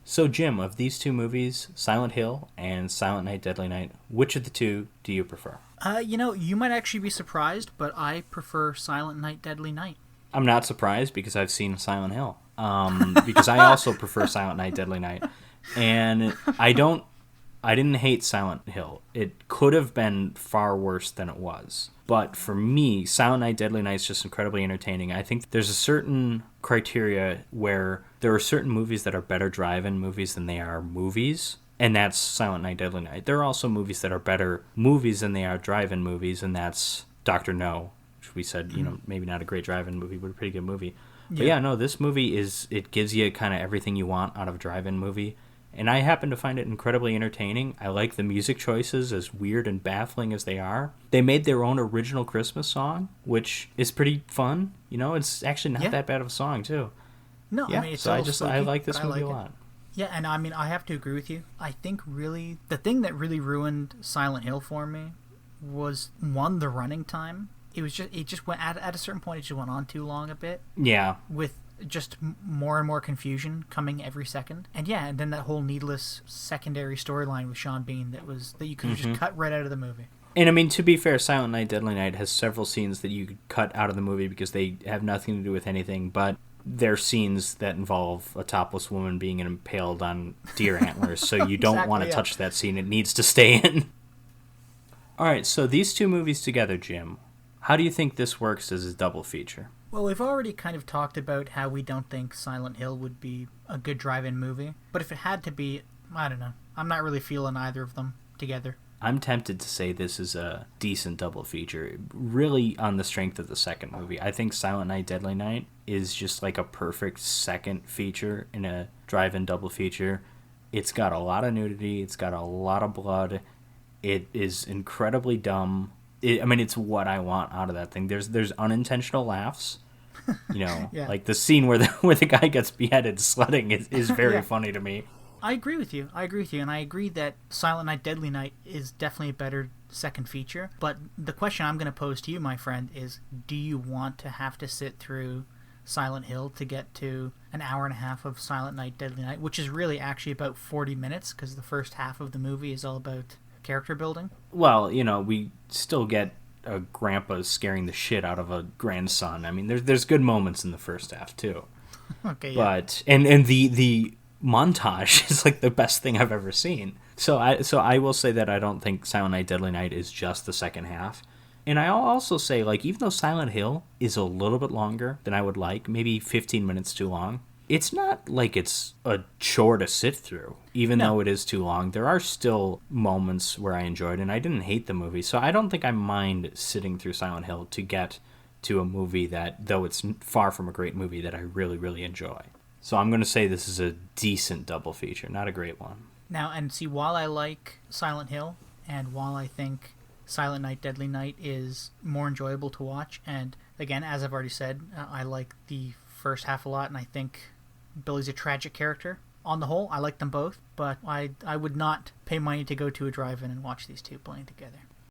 So, Jim, of these two movies, Silent Hill and Silent Night, Deadly Night, which of the two do you prefer? You might actually be surprised, but I prefer Silent Night, Deadly Night. I'm not surprised because I've seen Silent Hill. Because I also prefer Silent Night, Deadly Night. And I didn't hate Silent Hill. It could have been far worse than it was. But for me, Silent Night, Deadly Night is just incredibly entertaining. I think there's a certain criteria where there are certain movies that are better drive-in movies than they are movies. And that's Silent Night, Deadly Night. There are also movies that are better movies than they are drive-in movies, and that's Dr. No, which we said, maybe not a great drive-in movie, but a pretty good movie. But yeah, no, this movie it gives you kind of everything you want out of a drive-in movie. And I happen to find it incredibly entertaining. I like the music choices, as weird and baffling as they are. They made their own original Christmas song, which is pretty fun. It's actually not that bad of a song, too. No, Yeah, I mean, it's so a I little spooky, like this but I movie like a it. lot. Yeah, and I mean, I have to agree with you. I think really the thing that really ruined Silent Hill for me was one, the running time. It just went at a certain point. It just went on too long a bit Yeah. with just more and more confusion coming every second. And yeah, and then that whole needless secondary storyline with Sean Bean that you could have just cut right out of the movie. And I mean, to be fair, Silent Night, Deadly Night has several scenes that you could cut out of the movie because they have nothing to do with anything, but they're scenes that involve a topless woman being impaled on deer antlers, so you don't Exactly, want to yeah. touch that scene. It needs to stay in. All right, so these two movies together, Jim, how do you think this works as a double feature? Well, we've already kind of talked about how we don't think Silent Hill would be a good drive-in movie, but if it had to be, I don't know. I'm not really feeling either of them together. I'm tempted to say this is a decent double feature, really on the strength of the second movie. I think Silent Night, Deadly Night is just like a perfect second feature in a drive-in double feature. It's got a lot of nudity, it's got a lot of blood, it is incredibly dumb. It's what I want out of that thing. There's unintentional laughs. Yeah. Like the scene where the guy gets beheaded sledding is very Yeah. funny to me. I agree with you. And I agree that Silent Night, Deadly Night is definitely a better second feature. But the question I'm going to pose to you, my friend, is do you want to have to sit through Silent Hill to get to an hour and a half of Silent Night, Deadly Night, which is really actually about 40 minutes because the first half of the movie is all about character building? Well, we still get a grandpa scaring the shit out of a grandson. I mean, there's good moments in the first half too. Okay, yeah. But and the montage is like the best thing I've ever seen. So I will say that I don't think Silent Night, Deadly Night is just the second half. And I'll also say, like, even though Silent Hill is a little bit longer than I would like, maybe 15 minutes too long, it's not like it's a chore to sit through. Even No. though it is too long, there are still moments where I enjoyed it, and I didn't hate the movie. So I don't think I mind sitting through Silent Hill to get to a movie that, though it's far from a great movie, that I really, really enjoy. So I'm going to say this is a decent double feature, not a great one. Now, and see, while I like Silent Hill, and while I think Silent Night, Deadly Night is more enjoyable to watch, and again, as I've already said, I like the first half a lot, and I think Billy's a tragic character. On the whole, I like them both, but I would not pay money to go to a drive-in and watch these two playing together.